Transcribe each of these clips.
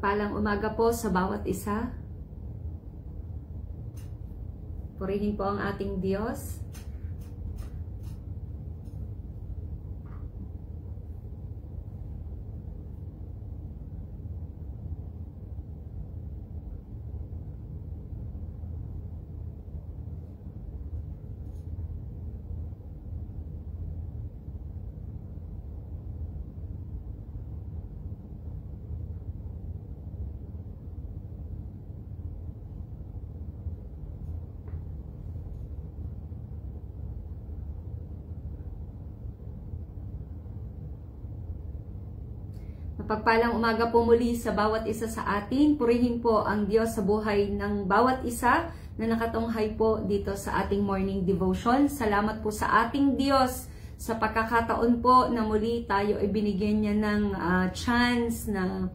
Mapagpalang umaga po sa bawat isa. Purihin po ang ating Diyos. Mapagpalang umaga po muli sa bawat isa sa atin. Purihin po ang Diyos sa buhay ng bawat isa na nakatunghay po dito sa ating morning devotion. Salamat po sa ating Diyos sa pagkakataon po na muli tayo ay binigyan niya ng chance na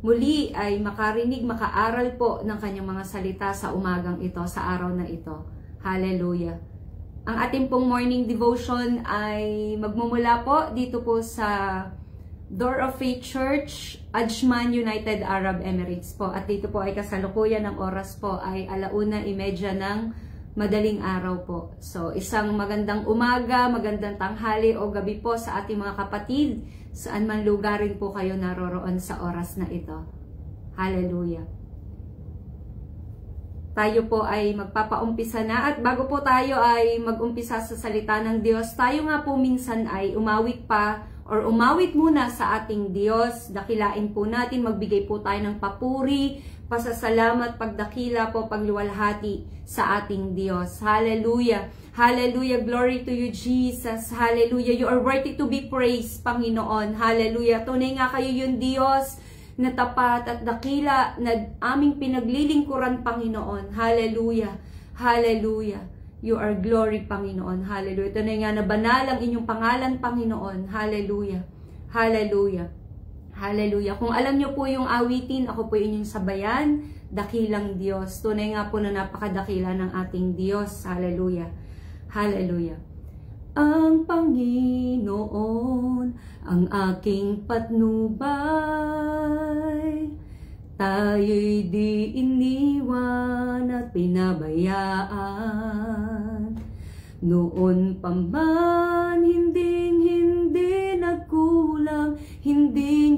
muli ay makarinig, makaaral po ng kanyang mga salita sa umagang ito, sa araw na ito. Hallelujah! Ang ating pong morning devotion ay magmumula po dito po sa Door of Faith Church, Ajman, United Arab Emirates po. At dito po ay kasalukuyan ng oras po ay 1:30 ng madaling araw po. So, isang magandang umaga, magandang tanghali o gabi po sa ating mga kapatid, saan man lugarin po kayo naroroon sa oras na ito. Hallelujah! Tayo po ay magpapaumpisa na, at bago po tayo ay mag-umpisa sa salita ng Diyos, tayo nga po minsan ay umawit pa or umawit muna sa ating Diyos. Dakilain po natin, magbigay po tayo ng papuri, pasasalamat, pagdakila po, pagluwalhati sa ating Diyos. Hallelujah! Hallelujah! Glory to you, Jesus! Hallelujah! You are worthy to be praised, Panginoon. Hallelujah! Tunay nga kayo yung Diyos na tapat at dakila na aming pinaglilingkuran, Panginoon. Hallelujah! Hallelujah! You are glory, Panginoon. Hallelujah. Ito na nga na banal ang inyong pangalan, Panginoon. Hallelujah. Hallelujah. Hallelujah. Kung alam niyo po yung awitin, ako po inyong sabayan, dakilang Diyos. Tunay nga po na napakadakila ng ating Diyos. Hallelujah. Hallelujah. Ang Panginoon, ang aking patnubay, tayo'y di iniwan at pinabayaan. Noon pa man, hindi nagkulang, hindi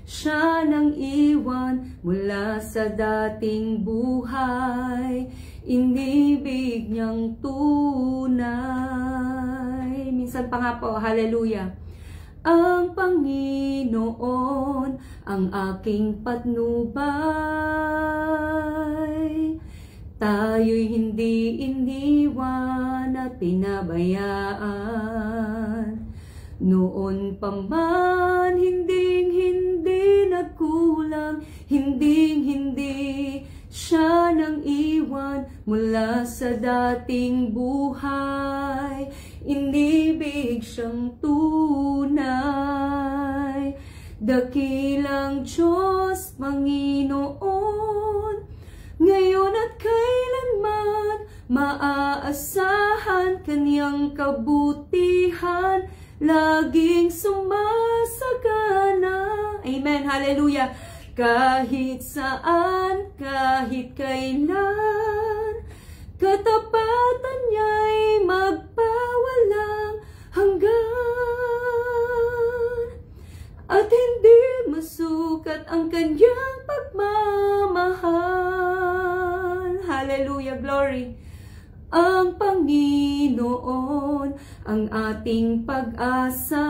siya nang iwan mula sa dating buhay. Inibig niyang tunay. Minsan pa nga po, hallelujah. Ang Panginoon, ang aking patnubay, tayo'y hindi iniwan at pinabayaan. Noon pa man, hindi nagkulang, hindi siya nang iwan mula sa dating buhay. Inibig siyang tunay. Dakilang Diyos, Panginoon, ngayon at kailanman maaasahan kanyang kabutihan, laging sumasagana. Amen. Hallelujah. Kahit saan, kahit kailan, katapatan niya'y magpawalang hanggan. At hindi masukat ang kanyang pagmamahal. Hallelujah, glory. Ang Panginoon, ang ating pag-asa.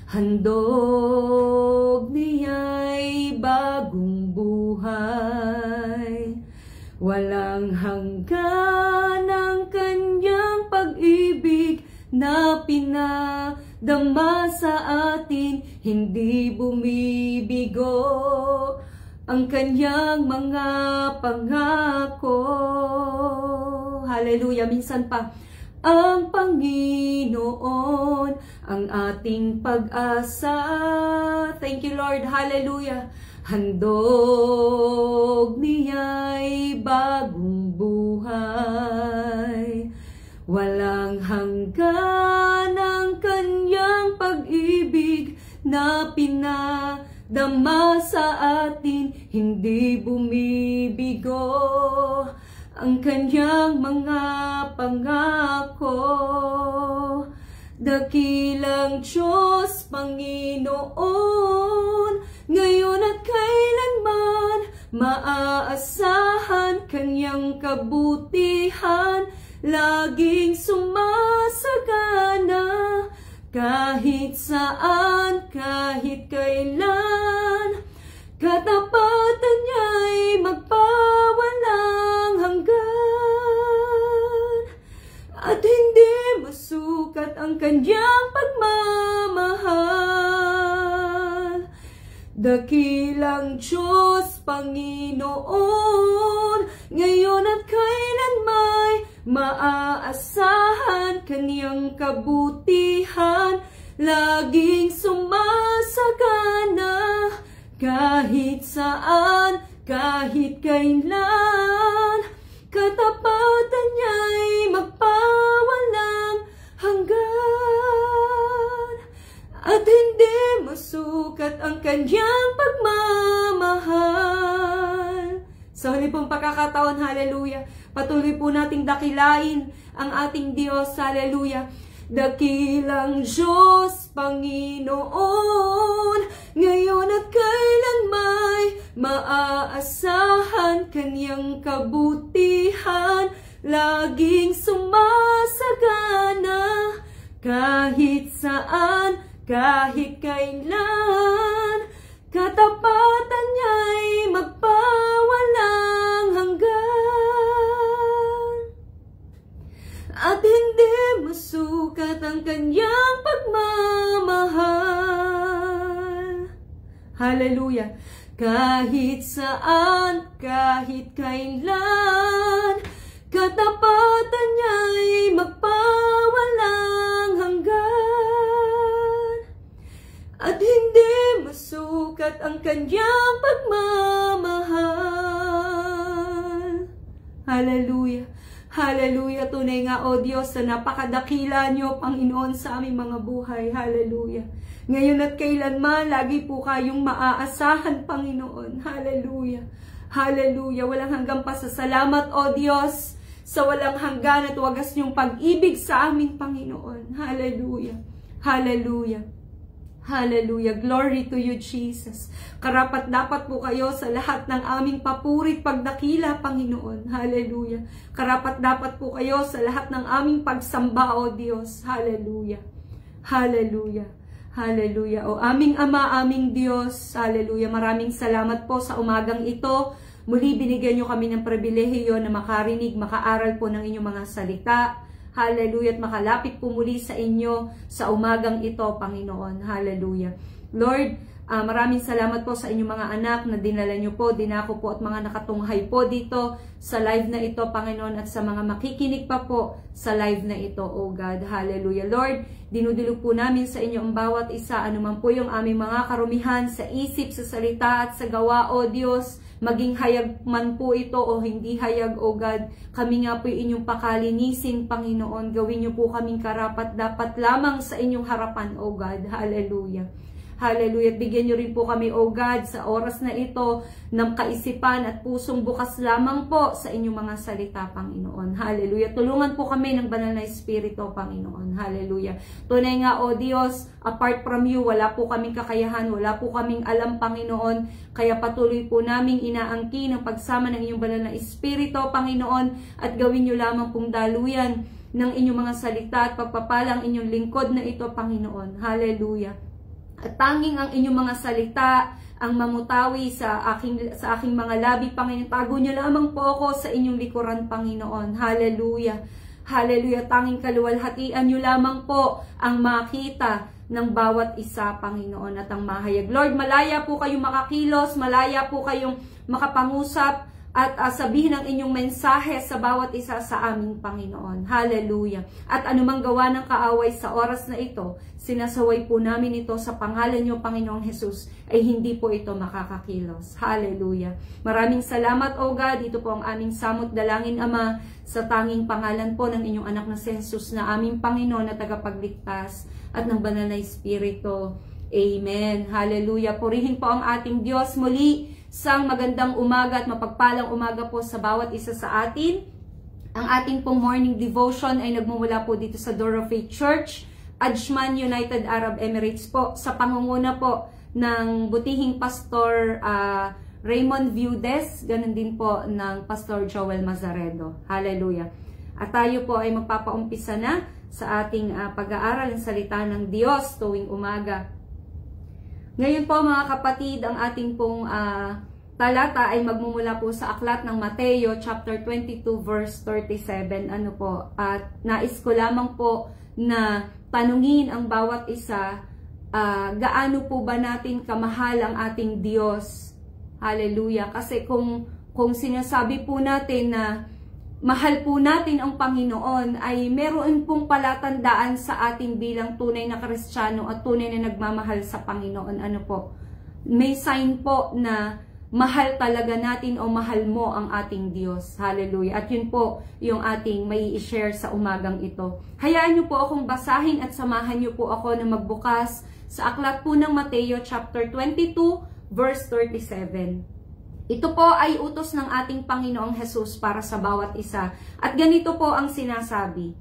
Handog niya'y bagong buhay. Walang hanggan ang kanyang pag-ibig na pinadama sa atin. Hindi bumibigo ang kanyang mga pangako. Hallelujah. Minsan pa, ang Panginoon, ang ating pag-asa. Thank you, Lord. Hallelujah. Handog niya'y bagong buhay. Walang hanggan ang kanyang pag-ibig dama sa atin, hindi bumibigo ang kanyang mga pangako. Dakilang Diyos, Panginoon, ngayon at kailanman, maaasahan kanyang kabutihan, laging sumasagana, kahit saan, kahit kailan, katapatan niya'y magpawalang hanggan, at hindi masukat ang kanyang pagmamahal. Dakilang Diyos, Panginoon, ngayon at kailanman, maaasahan kanyang kabutihan, laging sumasagana, kahit saan, kahit kailan, katapatan niya'y magpawalang hanggan, at hindi masukat ang kanyang pagmamahal. Sa huli pong pagkakataon, hallelujah, patuloy po nating dakilain ang ating Diyos, hallelujah. Dakilang Diyos, Panginoon, ngayon at kailanman, maaasahan kanyang kabutihan, laging sumasagana, kahit saan, kahit kailan, katapatan niya'y magpawalang hanggan, at hindi masukat ang kanyang pagmamahal. Hallelujah. Kahit saan, kahit kailan, katapatan niya'y magpawalang hanggan, at hindi masukat ang kanyang pagmamahal. Hallelujah. Hallelujah. Tunay nga, O Diyos, na napakadakila niyo, Panginoon, sa aming mga buhay. Hallelujah. Ngayon at kailanman, lagi po kayong maaasahan, Panginoon. Hallelujah. Hallelujah. Walang hanggang pasasalamat, O Diyos, sa walang hanggan at wagas niyong pag-ibig sa aming Panginoon. Hallelujah. Hallelujah. Hallelujah. Glory to you, Jesus. Karapat dapat po kayo sa lahat ng aming papurit pagdakila, Panginoon. Hallelujah. Karapat dapat po kayo sa lahat ng aming pagsamba, O Diyos. Hallelujah. Hallelujah. Hallelujah. O aming Ama, aming Diyos. Hallelujah. Maraming salamat po sa umagang ito. Muli binigyan nyo kami ng pribilehiyo na makarinig, makaaral po ng inyong mga salita. Hallelujah. At makalapit po muli sa inyo sa umagang ito, Panginoon. Hallelujah. Lord, maraming salamat po sa inyong mga anak na dinala nyo po, dinako po at mga nakatunghay po dito sa live na ito, Panginoon, at sa mga makikinig pa po sa live na ito, O God. Hallelujah. Lord, dinudulog po namin sa inyo ang bawat isa, anuman po yung aming mga karumihan sa isip, sa salita at sa gawa, O Diyos. Maging hayag man po ito o hindi hayag, O God, kami nga po inyong pakalinisin, Panginoon. Gawin niyo po kaming karapat dapat lamang sa inyong harapan, O God. Hallelujah. Hallelujah. At bigyan niyo rin po kami, O God, sa oras na ito ng kaisipan at pusong bukas lamang po sa inyong mga salita, Panginoon. Hallelujah. Tulungan po kami ng banal na Espiritu, Panginoon. Hallelujah. Tunay nga, O Diyos, apart from you, wala po kaming kakayahan, wala po kaming alam, Panginoon. Kaya patuloy po naming inaangkin ang pagsama ng inyong banal na Espiritu, Panginoon, at gawin niyo lamang pong daluyan ng inyong mga salita at pagpapalang inyong lingkod na ito, Panginoon. Hallelujah. At tanging ang inyong mga salita ang mamutawi sa aking mga labi, Panginoon. Tago niyo lamang po ako sa inyong likuran, Panginoon. Hallelujah. Hallelujah. Tanging kaluwalhatian niyo lamang po ang makita ng bawat isa, Panginoon, at ang mahayag. Lord, malaya po kayong makakilos, malaya po kayong makapangusap at sabihin ang inyong mensahe sa bawat isa sa aming Panginoon. Hallelujah. At anumang gawa ng kaaway sa oras na ito, sinasaway po namin ito sa pangalan niyo, Panginoong Jesus, ay hindi po ito makakakilos. Hallelujah. Maraming salamat, O God. Ito po ang aming samot dalangin, Ama, sa tanging pangalan po ng inyong anak na si Jesus na aming Panginoon na tagapagligtas at ng banal na Espiritu. Amen. Hallelujah. Purihin po ang ating Diyos muli. Sang magandang umaga at mapagpalang umaga po sa bawat isa sa atin. Ang ating pong morning devotion ay nagmumula po dito sa Door of Faith Church, Ajman, United Arab Emirates po, sa pangunguna po ng butihing Pastor Raymond Viudes, ganun din po ng Pastor Joel Mazaredo. Hallelujah. At tayo po ay magpapaumpisa na sa ating pag-aaral ng salita ng Diyos tuwing umaga. Ngayon po mga kapatid, ang ating pong talata ay magmumula po sa aklat ng Mateo chapter 22 verse 37. Ano po? At nais ko lamang po na tanungin ang bawat isa, gaano po ba natin kamahal ang ating Diyos? Hallelujah. Kasi kung sinasabi po natin na mahal po natin ang Panginoon, ay meron pong palatandaan sa ating bilang tunay na Kristiyano at tunay na nagmamahal sa Panginoon. Ano po? May sign po na mahal talaga natin o mahal mo ang ating Diyos. Hallelujah. At yun po yung ating may i-share sa umagang ito. Hayaan niyo po akong basahin at samahan niyo po ako na magbukas sa aklat po ng Mateo chapter 22 verse 37. Ito po ay utos ng ating Panginoong Hesus para sa bawat isa. At ganito po ang sinasabi.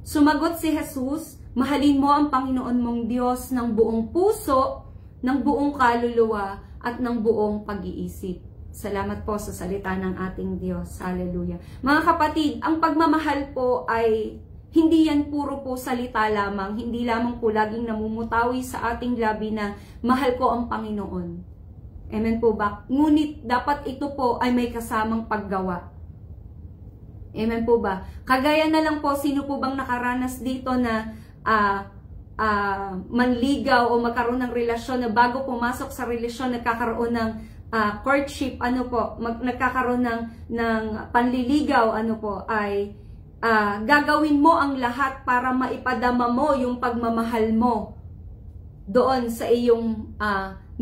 Sumagot si Hesus, mahalin mo ang Panginoon mong Diyos ng buong puso, ng buong kaluluwa, at ng buong pag-iisip. Salamat po sa salita ng ating Diyos. Hallelujah. Mga kapatid, ang pagmamahal po ay hindi yan puro po salita lamang. Hindi lamang po laging namumutawi sa ating labi na mahal ko ang Panginoon. Amen po ba? Ngunit dapat ito po ay may kasamang paggawa. Amen po ba? Kagaya na lang po, sino po bang nakaranas dito na manligaw o magkaroon ng relasyon na bago pumasok sa relasyon, nagkakaroon ng courtship, ano po, nagkakaroon ng panliligaw, ano po, ay gagawin mo ang lahat para maipadama mo yung pagmamahal mo doon sa iyong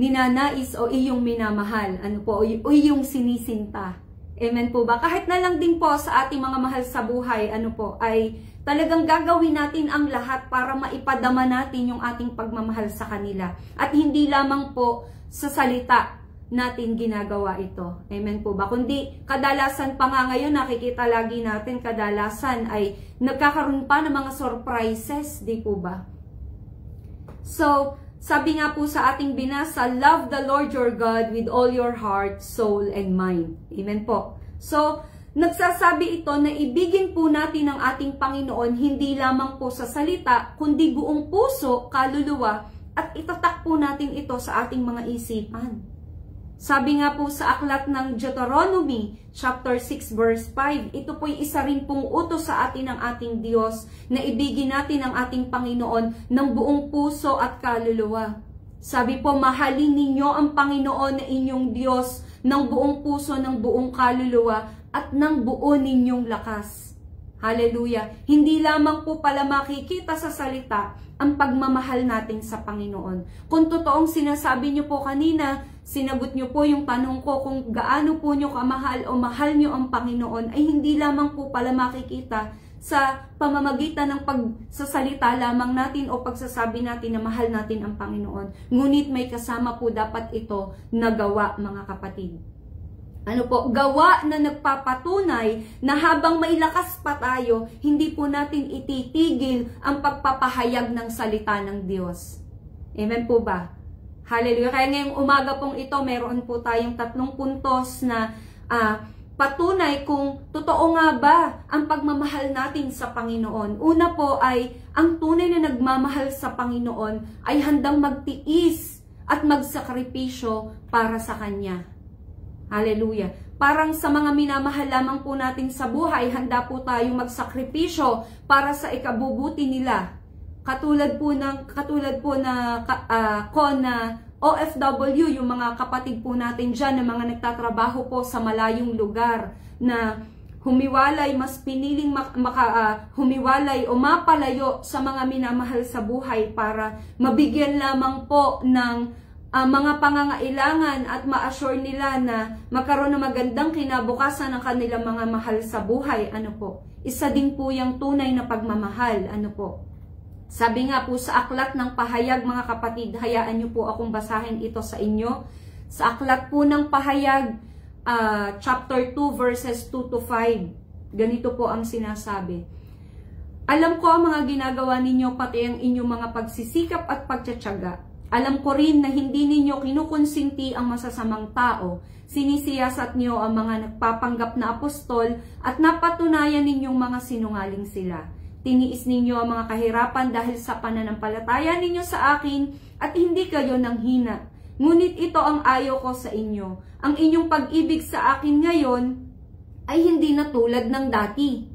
ninanais o iyong minamahal, ano po, o iyong sinisinta. Amen po ba? Kahit na lang din po sa ating mga mahal sa buhay, ano po, ay talagang gagawin natin ang lahat para maipadama natin yung ating pagmamahal sa kanila. At hindi lamang po sa salita natin ginagawa ito. Amen po ba? Kundi kadalasan pa nga ngayon, nakikita lagi natin, kadalasan ay nagkakaroon pa ng mga surprises, di po ba? So, sabi nga po sa ating binasa, love the Lord your God with all your heart, soul, and mind. Amen po. So, nagsasabi ito na ibigin po natin ang ating Panginoon hindi lamang po sa salita, kundi buong puso, kaluluwa, at itatak po natin ito sa ating mga isipan. Sabi nga po sa aklat ng Deuteronomy, chapter 6, verse 5, ito po'y isa rin pong utos sa atin ng ating Diyos na ibigin natin ang ating Panginoon ng buong puso at kaluluwa. Sabi po, mahalin ninyo ang Panginoon na inyong Diyos ng buong puso, ng buong kaluluwa, at ng buo ninyong lakas. Hallelujah! Hindi lamang po pala makikita sa salita ang pagmamahal natin sa Panginoon. Kung totoong sinasabi nyo po kanina, sinagot nyo po yung tanong ko kung gaano po nyo kamahal o mahal nyo ang Panginoon, ay hindi lamang po pala makikita sa pamamagitan ng pagsasalita lamang natin o pagsasabi natin na mahal natin ang Panginoon. Ngunit may kasama po dapat ito na gawa, mga kapatid. Ano po, gawa na nagpapatunay na habang may lakas pa tayo, hindi po natin ititigil ang pagpapahayag ng salita ng Diyos. Amen po ba? Hallelujah. Kaya ngayong umaga pong ito, meron po tayong 3 puntos na patunay kung totoo nga ba ang pagmamahal natin sa Panginoon. Una po ay, ang tunay na nagmamahal sa Panginoon ay handang magtiis at magsakripisyo para sa Kanya. Hallelujah. Parang sa mga minamahal lamang po natin sa buhay, handa po tayong magsakripisyo para sa ikabubuti nila. Katulad po na OFW, yung mga kapatid po natin dyan, na mga nagtatrabaho po sa malayong lugar, na humiwalay, mas piniling humiwalay o mapalayo sa mga minamahal sa buhay para mabigyan lamang po ng mga pangangailangan at ma-assure nila na magkaroon ng magandang kinabukasan ng kanilang mga mahal sa buhay. Ano po? Isa din po yung tunay na pagmamahal. Ano po? Sabi nga po sa aklat ng pahayag, mga kapatid, hayaan niyo po akong basahin ito sa inyo. Sa aklat po ng pahayag, chapter 2 verses 2 to 5, ganito po ang sinasabi. Alam ko ang mga ginagawa ninyo, pati ang inyong mga pagsisikap at pagtsatsaga. Alam ko rin na hindi ninyo kinukonsinti ang masasamang tao. Sinisiyasat niyo ang mga nagpapanggap na apostol at napatunayan ninyong mga sinungaling sila. Tiniis ninyo ang mga kahirapan dahil sa pananampalataya ninyo sa akin at hindi kayo nanghina. Ngunit ito ang ayaw ko sa inyo. Ang inyong pag-ibig sa akin ngayon ay hindi na tulad ng dati.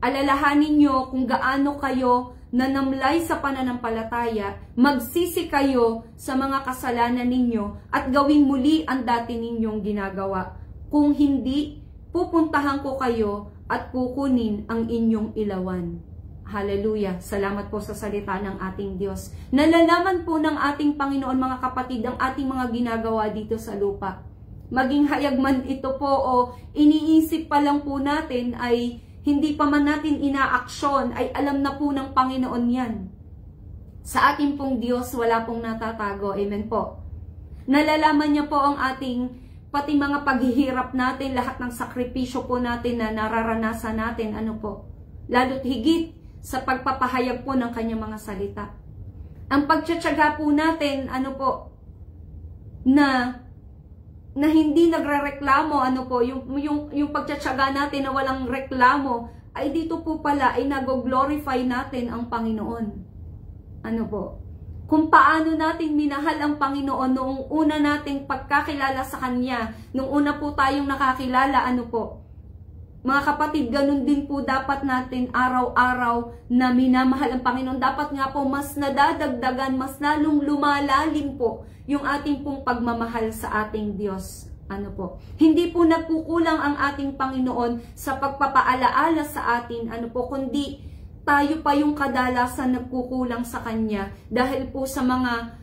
Alalahanin nyo kung gaano kayo nanamlay sa pananampalataya, magsisi kayo sa mga kasalanan ninyo at gawing muli ang dati ninyong ginagawa. Kung hindi, pupuntahan ko kayo at kukunin ang inyong ilawan. Hallelujah! Salamat po sa salita ng ating Diyos. Nalalaman po ng ating Panginoon, mga kapatid, ang ating mga ginagawa dito sa lupa. Maging hayag man ito po o iniisip pa lang po natin ay hindi pa man natin inaaksyon, ay alam na po ng Panginoon yan. Sa ating pong Diyos, wala pong natatago. Amen po. Nalalaman niya po ang ating, pati mga paghihirap natin, lahat ng sakripisyo po natin na nararanasan natin, ano po. Lalo't higit sa pagpapahayag po ng kanyang mga salita. Ang pagtsatsaga po natin, ano po, na hindi nagrereklamo, ano po, yung pagtsatsaga natin na walang reklamo, ay dito po pala ay nag-glorify natin ang Panginoon. Ano po? Kung paano natin minahal ang Panginoon noong una nating pagkakilala sa Kanya, noong una po tayong nakakilala, ano po? Mga kapatid, ganun din po dapat natin araw-araw na minamahal ang Panginoon. Dapat nga po mas nadadagdagan, mas lalong lumalalim po yung ating pong pagmamahal sa ating Diyos. Ano po? Hindi po nagkukulang ang ating Panginoon sa pagpapaalaala sa atin, ano po, kundi tayo pa yung kadalasan nagkukulang sa Kanya dahil po sa mga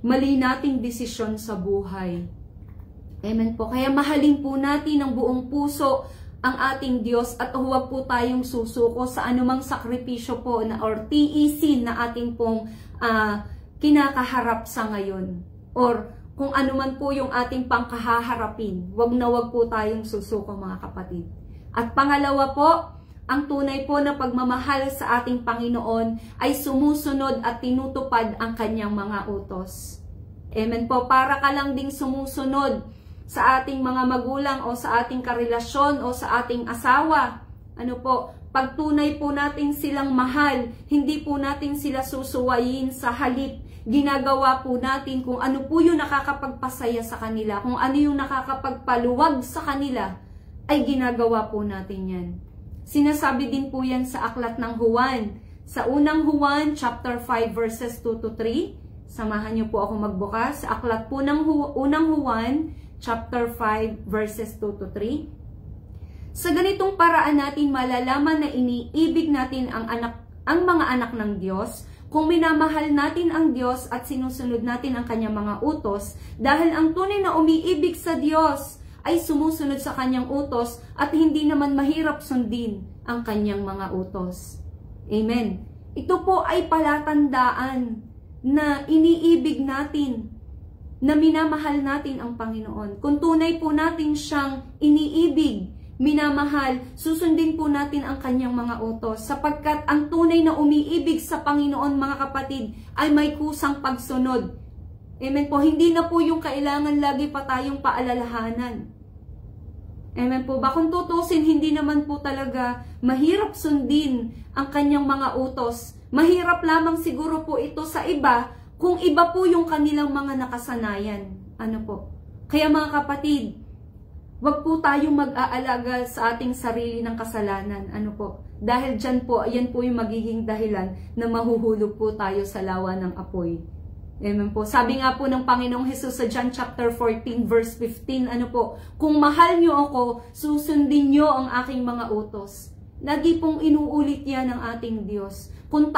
mali nating desisyon sa buhay. Amen po. Kaya mahalin po natin ng buong puso ang ating Diyos at huwag po tayong susuko sa anumang sakripisyo po na or tiisin na ating pong kinakaharap sa ngayon. Or kung anuman po yung ating pangkahaharapin, wag na wag po tayong susuko, mga kapatid. At pangalawa po, ang tunay po na pagmamahal sa ating Panginoon ay sumusunod at tinutupad ang kanyang mga utos. Amen po. Para ka lang ding sumusunod sa ating mga magulang o sa ating karelasyon o sa ating asawa. Ano po, pagtunay po natin silang mahal, hindi po natin sila susuwayin sa halip. Ginagawa po natin kung ano po yung nakakapagpasaya sa kanila, kung ano yung nakakapagpaluwag sa kanila, ay ginagawa po natin yan. Sinasabi din po yan sa aklat ng Juan. Sa unang Juan, chapter 5, verses 2 to 3. Samahan niyo po ako magbukas. Sa aklat po ng unang Juan, chapter 5, verses 2 to 3. Sa ganitong paraan natin malalaman na iniibig natin ang mga anak ng Diyos, kung minamahal natin ang Diyos at sinusunod natin ang kanyang mga utos, dahil ang tunay na umiibig sa Diyos ay sumusunod sa kanyang utos at hindi naman mahirap sundin ang kanyang mga utos. Amen. Ito po ay palatandaan na iniibig natin, na minamahal natin ang Panginoon. Kung tunay po natin siyang iniibig, minamahal, susundin po natin ang kanyang mga utos, sapagkat ang tunay na umiibig sa Panginoon, mga kapatid, ay may kusang pagsunod. Amen po. Hindi na po yung kailangan lagi pa tayong paalalahanan. Amen po ba? Kung tutusin, hindi naman po talaga mahirap sundin ang kanyang mga utos. Mahirap lamang siguro po ito sa iba, kung iba po yung kanilang mga nakasanayan. Ano po? Kaya mga kapatid, wag po tayong mag-aalaga sa ating sarili ng kasalanan. Ano po? Dahil dyan po, ayan po yung magiging dahilan na mahuhulog po tayo sa lawa ng apoy. Amen po. Sabi nga po ng Panginoong Hesus sa John chapter 14 verse 15, ano po? Kung mahal nyo ako, susundin nyo ang aking mga utos. Lagi pong inuulit yan ng ating Diyos. Kung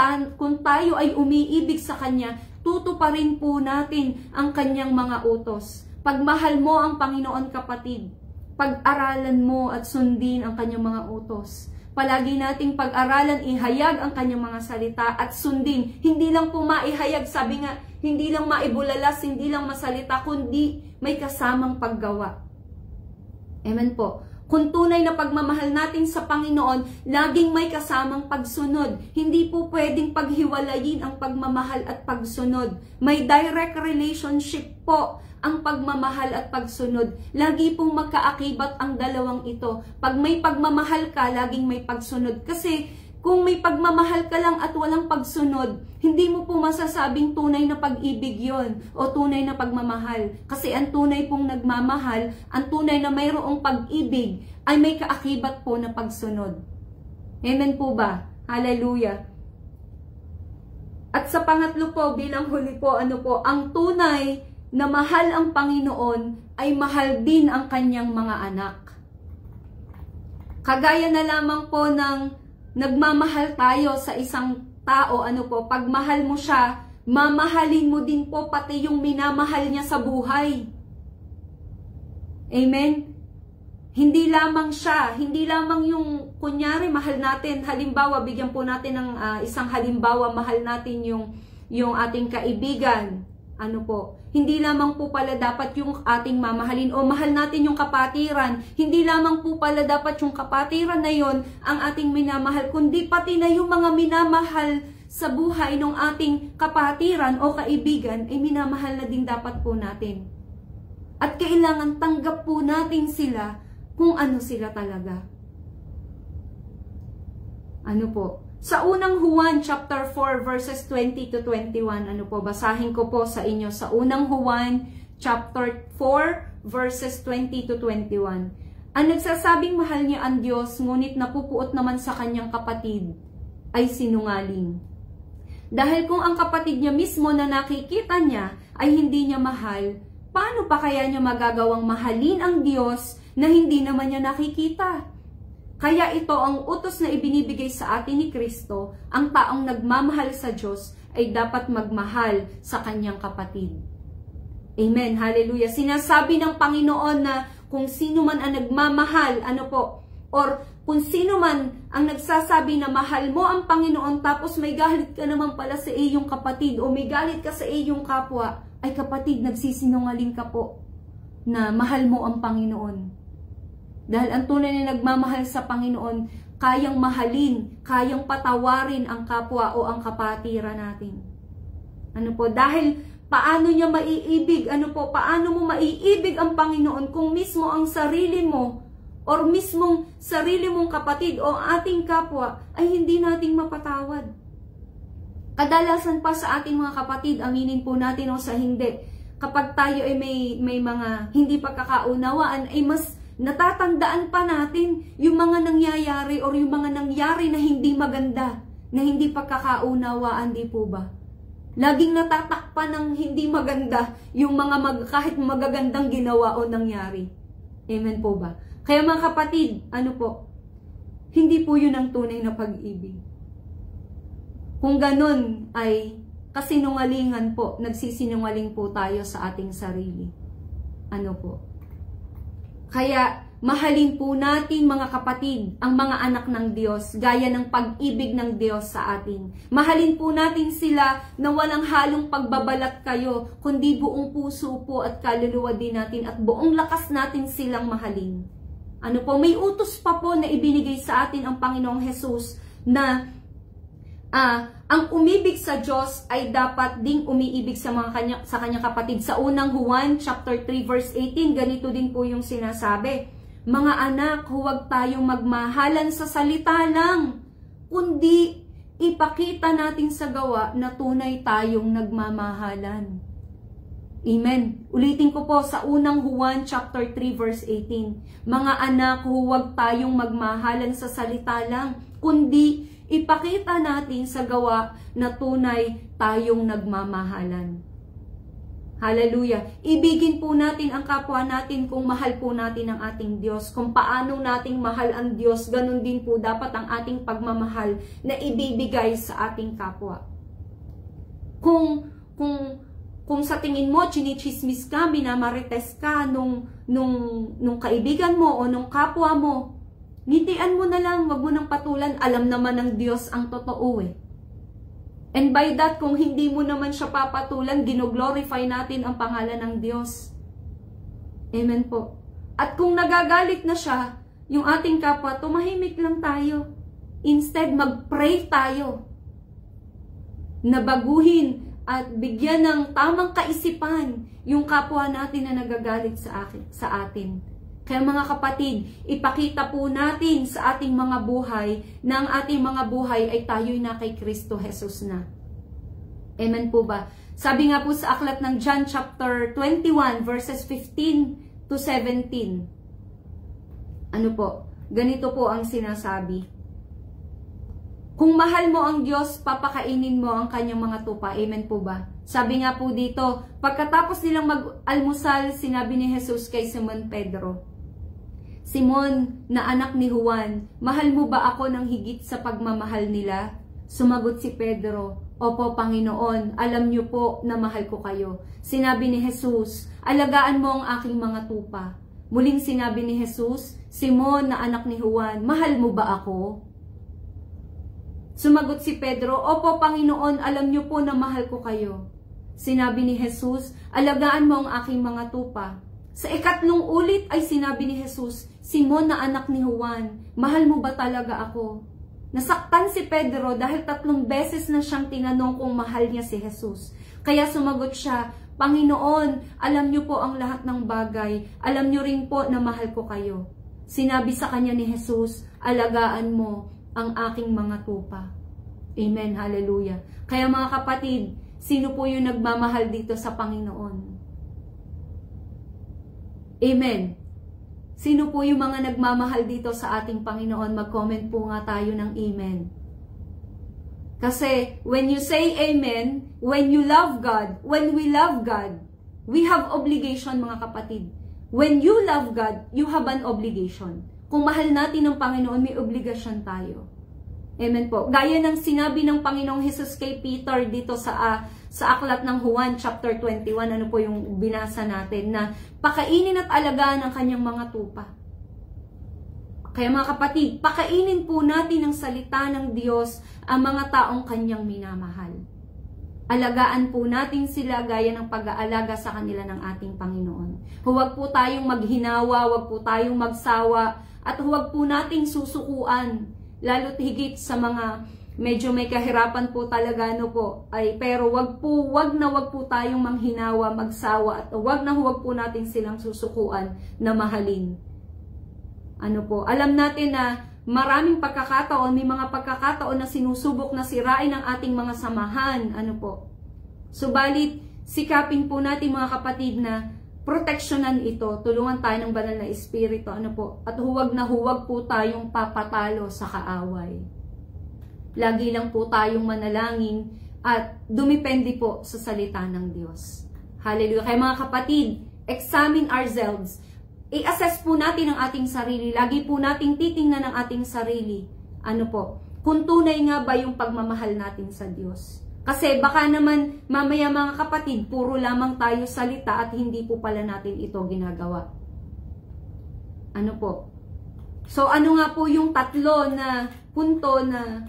tayo ay umiibig sa Kanya, tutuparin po natin ang Kanyang mga utos. Pagmahal mo ang Panginoon, kapatid, pag-aralan mo at sundin ang kanyang mga utos. Palagi nating pag-aralan, ihayag ang kanyang mga salita at sundin. Hindi lang po maihayag, sabi nga, hindi lang maibulalas, hindi lang masalita, kundi may kasamang paggawa. Amen po. Kung tunay na pagmamahal natin sa Panginoon, laging may kasamang pagsunod. Hindi po pwedeng paghiwalayin ang pagmamahal at pagsunod. May direct relationship po ang pagmamahal at pagsunod. Lagi pong magkaakibat ang dalawang ito. Pag may pagmamahal ka, laging may pagsunod. Kasi kung may pagmamahal ka lang at walang pagsunod, hindi mo po masasabing tunay na pag-ibig yon o tunay na pagmamahal. Kasi ang tunay pong nagmamahal, ang tunay na mayroong pag-ibig, ay may kaakibat po na pagsunod. Amen po ba? Hallelujah. At sa pangatlo po, bilang huli po, ang tunay na mahal ang Panginoon ay mahal din ang kanyang mga anak. Kagaya na lamang po ng nagmamahal tayo sa isang tao, pag mahal mo siya, mamahalin mo din po pati yung minamahal niya sa buhay. Amen? Hindi lamang siya, hindi lamang yung, kunyari, mahal natin, halimbawa, bigyan po natin ng isang halimbawa, mahal natin yung ating kaibigan. Hindi lamang po pala dapat yung ating mamahalin o mahal natin yung kapatiran. Hindi lamang po pala dapat yung kapatiran na yon ang ating minamahal, kundi pati na yung mga minamahal sa buhay ng ating kapatiran o kaibigan ay minamahal na din dapat po natin. At kailangan tanggap po natin sila kung ano sila talaga. Sa unang Juan chapter 4 verses 20 to 21, basahin ko po sa inyo sa unang Juan chapter 4 verses 20 to 21. Ang nagsasabing mahal niya ang Diyos, ngunit napupuot naman sa kanyang kapatid, ay sinungaling. Dahil kung ang kapatid niya mismo na nakikita niya ay hindi niya mahal, paano pa kaya niya magagawang mahalin ang Diyos na hindi naman niya nakikita? Kaya ito ang utos na ibinibigay sa atin ni Kristo, ang taong nagmamahal sa Diyos ay dapat magmahal sa kanyang kapatid. Amen, hallelujah. Sinasabi ng Panginoon na kung sino man ang nagmamahal, or kung sino man ang nagsasabi na mahal mo ang Panginoon tapos may galit ka naman pala sa iyong kapatid o may galit ka sa iyong kapwa, ay kapatid, nagsisinungaling ka po na mahal mo ang Panginoon. Dahil ang tunay na nagmamahal sa Panginoon, kayang mahalin, kayang patawarin ang kapwa o ang kapatira natin. Dahil paano niya maiibig, paano mo maiibig ang Panginoon kung mismo ang sarili mo or mismong sarili mong kapatid o ating kapwa ay hindi nating mapatawad. Kadalasan pa sa ating mga kapatid, aminin po natin o sa hindi, kapag tayo ay may mga hindi pagkakaunawaan, ay mas natatandaan pa natin yung mga nangyayari or yung mga nangyari na hindi maganda, na hindi pagkakaunawaan, di po ba? Laging natatakpan ng hindi maganda yung mga kahit magagandang ginawa o nangyari. Amen po ba? Kaya mga kapatid, hindi po yun ang tunay na pag-ibig. Kung ganun ay kasinungalingan po, nagsisinungaling po tayo sa ating sarili. Kaya mahalin po natin mga kapatid, ang mga anak ng Diyos, gaya ng pag-ibig ng Diyos sa atin. Mahalin po natin sila na walang halong pagbabalat kayo, kundi buong puso po at kaluluwa din natin at buong lakas natin silang mahalin. May utos pa po na ibinigay sa atin ang Panginoong Hesus na ang umibig sa Diyos ay dapat ding umiibig sa kanyang kapatid. Sa unang Juan chapter 3 verse 18, ganito din po yung sinasabi. Mga anak, huwag tayong magmahalan sa salita lang, kundi ipakita natin sa gawa na tunay tayong nagmamahalan. Amen. Ulitin ko po sa unang Juan chapter 3 verse 18. Mga anak, huwag tayong magmahalan sa salita lang, kundi ipakita natin sa gawa na tunay tayong nagmamahalan. Hallelujah. Ibigin po natin ang kapwa natin kung mahal po natin ang ating Diyos. Kung paano nating mahal ang Diyos, ganun din po dapat ang ating pagmamahal na ibibigay sa ating kapwa. Kung sa tingin mo, chinichismis ka, minamarites ka nung kaibigan mo o nung kapwa mo, Ngitian mo na lang, wag mo nang patulan. Alam naman ng Diyos ang totoo eh. And by that, kung hindi mo naman siya papatulan, gino-glorify natin ang pangalan ng Diyos. Amen po. At kung nagagalit na siya, yung ating kapwa, tumahimik lang tayo. Instead, mag-pray tayo. Na baguhin at bigyan ng tamang kaisipan yung kapwa natin na nagagalit sa atin. Kaya mga kapatid, ipakita po natin sa ating mga buhay na ang ating mga buhay ay tayo'y na kay Kristo Jesus na. Amen po ba? Sabi nga po sa aklat ng John chapter 21 verses 15 to 17. Ano po? Ganito po ang sinasabi. Kung mahal mo ang Diyos, papakainin mo ang kanyang mga tupa. Amen po ba? Sabi nga po dito, pagkatapos nilang mag-almusal, sinabi ni Jesus kay Simon Pedro, Simon, na anak ni Juan, mahal mo ba ako ng higit sa pagmamahal nila? Sumagot si Pedro, Opo, Panginoon, alam niyo po na mahal ko kayo. Sinabi ni Jesus, alagaan mo ang aking mga tupa. Muling sinabi ni Jesus, Simon, na anak ni Juan, mahal mo ba ako? Sumagot si Pedro, Opo, Panginoon, alam niyo po na mahal ko kayo. Sinabi ni Jesus, alagaan mo ang aking mga tupa. Sa ikatlong ulit ay sinabi ni Jesus, Simon na anak ni Juan, mahal mo ba talaga ako? Nasaktan si Pedro dahil 3 beses na siyang tinanong kung mahal niya si Jesus. Kaya sumagot siya, Panginoon, alam niyo po ang lahat ng bagay, alam niyo rin po na mahal ko kayo. Sinabi sa kanya ni Jesus, alagaan mo ang aking mga tupa. Amen, hallelujah. Kaya mga kapatid, sino po yung nagmamahal dito sa Panginoon? Amen. Sino po yung mga nagmamahal dito sa ating Panginoon? Mag-comment po nga tayo ng amen. Kasi when you say amen, when you love God, when we love God, we have obligation mga kapatid. When you love God, you have an obligation. Kung mahal natin ang Panginoon, may obligasyon tayo. Amen po. Gaya ng sinabi ng Panginoong Hesus kay Peter dito sa aklat ng Juan chapter 21, ano po yung binasa natin, na pakainin at alagaan ang kanyang mga tupa. Kaya mga kapatid, pakainin po natin ang salita ng Diyos ang mga taong kanyang minamahal. Alagaan po natin sila gaya ng pag-aalaga sa kanila ng ating Panginoon. Huwag po tayong maghinawa, huwag po tayong magsawa, at huwag po nating susukuan. Lalo't higit sa mga medyo may kahirapan po talaga, no po. Pero wag po tayong manghinawa, magsawa, at wag po natin silang susukuan na mahalin. Ano po, alam natin na maraming pagkakataon, may mga pagkakataon na sinusubok na sirain ang ating mga samahan. Ano po. Subalit, sikapin po natin mga kapatid na proteksyonan ito, tulungan tayo ng banal na espiritu, ano po, at huwag po tayong papatalo sa kaaway. Lagi lang po tayong manalangin at dumipende po sa salita ng Diyos. Hallelujah. Kaya mga kapatid, examine ourselves. I-assess po natin ang ating sarili. Lagi po nating titingnan ang ating sarili. Ano po, kung tunay nga ba yung pagmamahal natin sa Diyos. Kasi baka naman mamaya mga kapatid, puro lamang tayo salita at hindi po pala natin ito ginagawa. Ano po? So ano nga po yung tatlo na punto na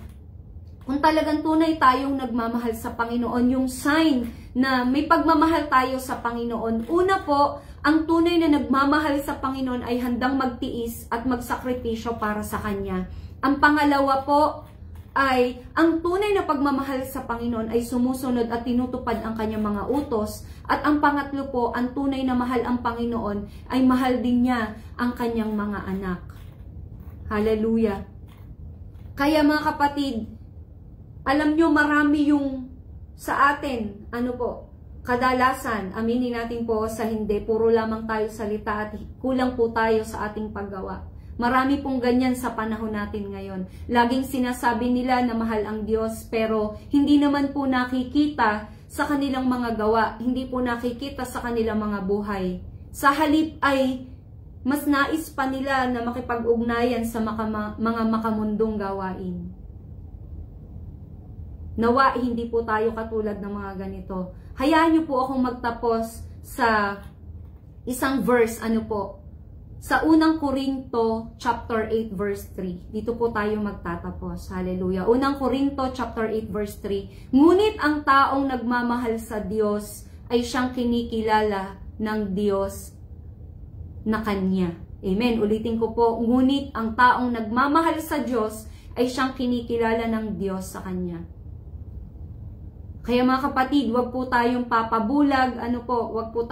kung talagang tunay tayong nagmamahal sa Panginoon, yung sign na may pagmamahal tayo sa Panginoon. Una po, ang tunay na nagmamahal sa Panginoon ay handang magtiis at magsakripisyo para sa Kanya. Ang pangalawa po, ay ang tunay na pagmamahal sa Panginoon ay sumusunod at tinutupad ang kanyang mga utos. At ang pangatlo po, ang tunay na mahal ang Panginoon ay mahal din niya ang kanyang mga anak. Hallelujah. Kaya mga kapatid, alam nyo marami yung sa atin, ano po, kadalasan, aminin natin po sa hindi, puro lamang tayo salita at kulang po tayo sa ating paggawa. Marami pong ganyan sa panahon natin ngayon. Laging sinasabi nila na mahal ang Diyos, pero hindi naman po nakikita sa kanilang mga gawa. Hindi po nakikita sa kanilang mga buhay. Sa halip ay mas nais pa nila na makipag-ugnayan sa mga makamundong gawain. Nawa, hindi po tayo katulad ng mga ganito. Hayaan niyo po akong magtapos sa isang verse, ano po, sa unang Korinto chapter 8 verse 3. Dito po tayo magtatapos. Hallelujah. Unang Korinto chapter 8 verse 3. Ngunit ang taong nagmamahal sa Diyos ay siyang kinikilala ng Diyos na kanya. Amen. Ulitin ko po. Ngunit ang taong nagmamahal sa Diyos ay siyang kinikilala ng Diyos sa kanya. Kaya mga kapatid, wag po tayong papabulag, wag po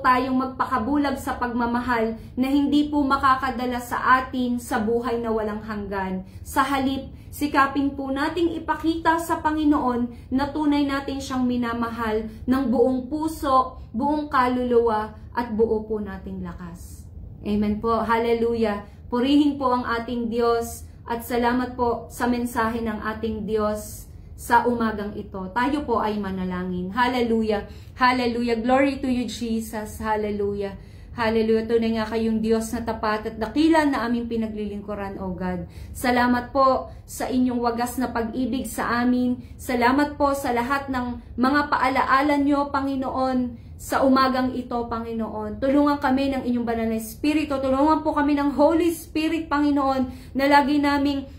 tayong magpakabulag sa pagmamahal na hindi po makakadala sa atin sa buhay na walang hanggan. Sa halip, sikapin po nating ipakita sa Panginoon na tunay natin siyang minamahal ng buong puso, buong kaluluwa, at buo po nating lakas. Amen po. Hallelujah. Purihin po ang ating Diyos at salamat po sa mensahe ng ating Diyos sa umagang ito. Tayo po ay manalangin. Hallelujah. Hallelujah. Glory to you, Jesus. Hallelujah. Hallelujah. Tunay nga kayong Diyos na tapat at dakila na aming pinaglilingkuran, O God. Salamat po sa inyong wagas na pag-ibig sa amin. Salamat po sa lahat ng mga paalaala nyo, Panginoon, sa umagang ito, Panginoon. Tulungan kami ng inyong banal na Espiritu. Tulungan po kami ng Holy Spirit, Panginoon, na lagi naming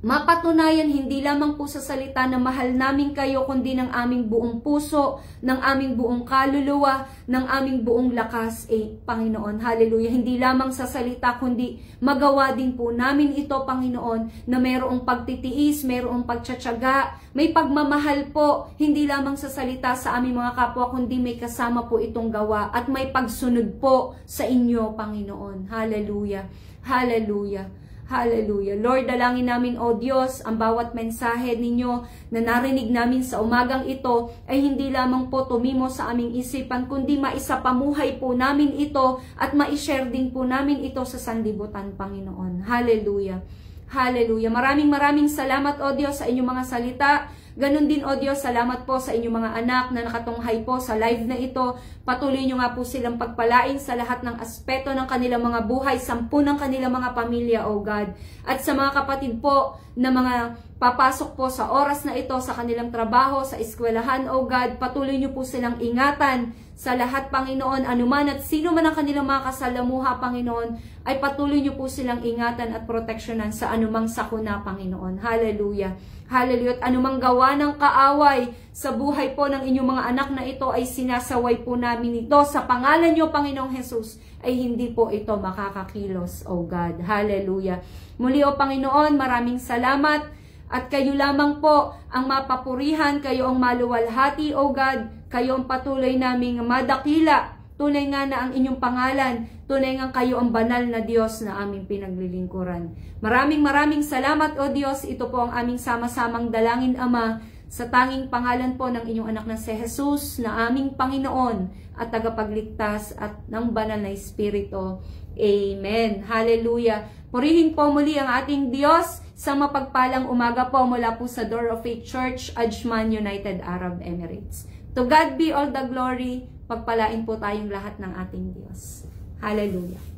mapatunayan hindi lamang po sa salita na mahal namin kayo, kundi ng aming buong puso, ng aming buong kaluluwa, ng aming buong lakas, Panginoon. Hallelujah. Hindi lamang sa salita, kundi magawa din po namin ito, Panginoon, na mayroong pagtitiis, mayroong pagtsatsaga, may pagmamahal po, hindi lamang sa salita sa aming mga kapwa, kundi may kasama po itong gawa at may pagsunod po sa inyo, Panginoon. Hallelujah. Hallelujah. Hallelujah. Lord, dalangin namin, O Diyos, ang bawat mensahe ninyo na narinig namin sa umagang ito ay hindi lamang po tumimo sa aming isipan, kundi maisapamuhay po namin ito at ma-share din po namin ito sa sanlibutan, Panginoon. Hallelujah. Hallelujah. Maraming salamat, O Diyos, sa inyong mga salita. Ganon din, O Diyos, salamat po sa inyong mga anak na nakatunghay po sa live na ito. Patuloy nyo nga po silang pagpalain sa lahat ng aspeto ng kanilang mga buhay, 10 ng kanilang mga pamilya, O God. At sa mga kapatid po na mga papasok po sa oras na ito sa kanilang trabaho, sa eskwelahan, O God, patuloy nyo po silang ingatan sa lahat, Panginoon, anuman at sino man ang kanilang mga kasalamuha, Panginoon, ay patuloy nyo po silang ingatan at proteksyonan sa anumang sakuna, Panginoon. Hallelujah. Hallelujah. At anumang gawa ng kaaway sa buhay po ng inyong mga anak na ito ay sinasaway po namin ito. Sa pangalan nyo, Panginoong Jesus, ay hindi po ito makakakilos, O God. Hallelujah. Muli, O Panginoon, maraming salamat. At kayo lamang po ang mapapurihan, kayo ang maluwalhati, O God. Kayo ang patuloy naming madakila. Tunay nga na ang inyong pangalan. Tunay nga kayo ang banal na Diyos na aming pinaglilingkuran. Maraming salamat, O Diyos. Ito po ang aming sama-samang dalangin, Ama, sa tanging pangalan po ng inyong anak na si Jesus na aming Panginoon at tagapagligtas at ng banal na Espiritu. Amen. Hallelujah. Purihin po muli ang ating Diyos sa mapagpalang umaga po mula po sa Door of Faith Church, Ajman, United Arab Emirates. To God be all the glory. Pagpalain po tayong lahat ng ating Diyos. Hallelujah.